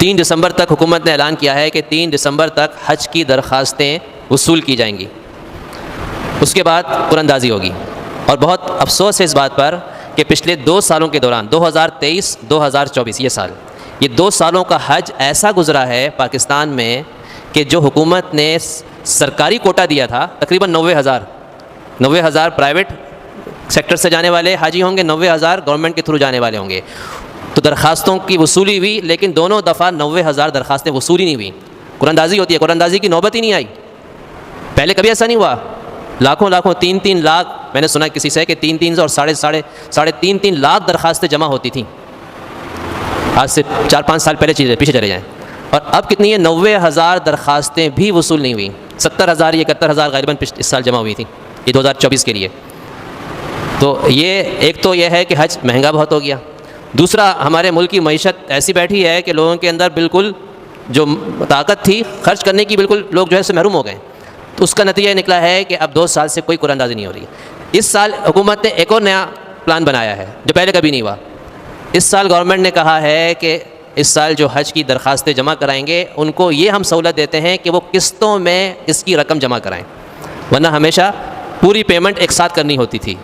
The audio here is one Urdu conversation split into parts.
3 دسمبر تک حکومت نے اعلان کیا ہے کہ 3 دسمبر تک حج کی درخواستیں وصول کی جائیں گی، اس کے بعد قرآن اندازی ہوگی۔ اور بہت افسوس ہے اس بات پر کہ پچھلے 2 سالوں کے دوران 2023 2024 یہ 2 سالوں کا حج ایسا گزرا ہے پاکستان میں کہ جو حکومت نے سرکاری کوٹا دیا تھا تقریباً 90,000 پرائیویٹ سیکٹر سے جانے والے حاجی ہوں گے، 90,000 گورنمنٹ کے تھرو جانے والے ہوں گے، تو درخواستوں کی وصولی ہوئی، لیکن دونوں دفعہ 90,000 درخواستیں وصولی نہیں ہوئی۔ قرآن اندازی ہوتی ہے، قرآن اندازی کی نوبت ہی نہیں آئی۔ پہلے کبھی ایسا نہیں ہوا، لاکھوں 3 لاکھ، میں نے سنا کسی سے کہ 3 اور ساڑھے 3 لاکھ درخواستیں جمع ہوتی تھیں، آج سے 4-5 سال پہلے پیچھے چلے جائیں، اور اب کتنی ہے؟ 90,000 درخواستیں بھی وصول نہیں ہوئی۔ 70,000 یا 71,000 غالباً اس سال جمع ہوئی تھیں یہ 2024 کے لیے۔ تو یہ ایک تو یہ ہے کہ حج مہنگا بہت ہو گیا، دوسرا ہمارے ملک کی معیشت ایسی بیٹھی ہے کہ لوگوں کے اندر بالکل جو طاقت تھی خرچ کرنے کی، بالکل لوگ جو ہے سے محروم ہو گئے۔ تو اس کا نتیجہ یہ نکلا ہے کہ اب 2 سال سے کوئی قرآن اندازی نہیں ہو رہی۔ اس سال حکومت نے ایک اور نیا پلان بنایا ہے جو پہلے کبھی نہیں ہوا۔ اس سال گورنمنٹ نے کہا ہے کہ اس سال جو حج کی درخواستیں جمع کرائیں گے ان کو یہ ہم سہولت دیتے ہیں کہ وہ قسطوں میں اس کی رقم جمع کرائیں، ورنہ ہمیشہ پوری پیمنٹ ایک ساتھ کرنی ہوتی تھی۔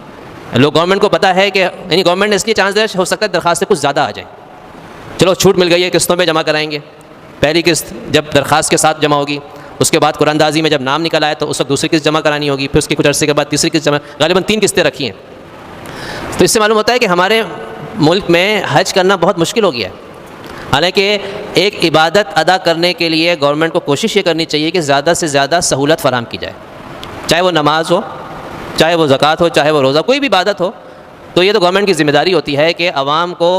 لوگ گورنمنٹ کو پتہ ہے کہ یعنی گورنمنٹ نے اس لیے چانس دیا ہو سکتا ہے درخواستیں کچھ زیادہ آ جائیں، چلو چھوٹ مل گئی ہے، قسطوں میں جمع کرائیں گے۔ پہلی قسط جب درخواست کے ساتھ جمع ہوگی، اس کے بعد قرآن اندازی میں جب نام نکل آئے تو اس وقت دوسری قسط جمع کرانی ہوگی، پھر اس کے کچھ عرصے کے بعد تیسری قسط جمع، غالباً 3 قسطیں رکھی ہیں۔ تو اس سے معلوم ہوتا ہے کہ ہمارے ملک میں حج کرنا بہت مشکل ہو گیا ہے۔ حالانکہ ایک عبادت ادا کرنے کے لیے گورنمنٹ کو کوشش یہ کرنی چاہیے کہ زیادہ سے زیادہ سہولت فراہم کی جائے، چاہے وہ نماز ہو، چاہے وہ زکوٰۃ ہو، چاہے وہ روزہ، کوئی بھی عبادت ہو۔ تو یہ تو گورنمنٹ کی ذمہ داری ہوتی ہے کہ عوام کو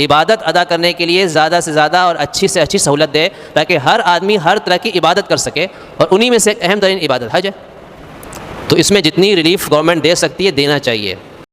عبادت ادا کرنے کے لیے زیادہ سے زیادہ اور اچھی سے اچھی سہولت دے، تاکہ ہر آدمی ہر طرح کی عبادت کر سکے، اور انہی میں سے ایک اہم ترین عبادت حج ہے۔ تو اس میں جتنی ریلیف گورنمنٹ دے سکتی ہے دینا چاہیے۔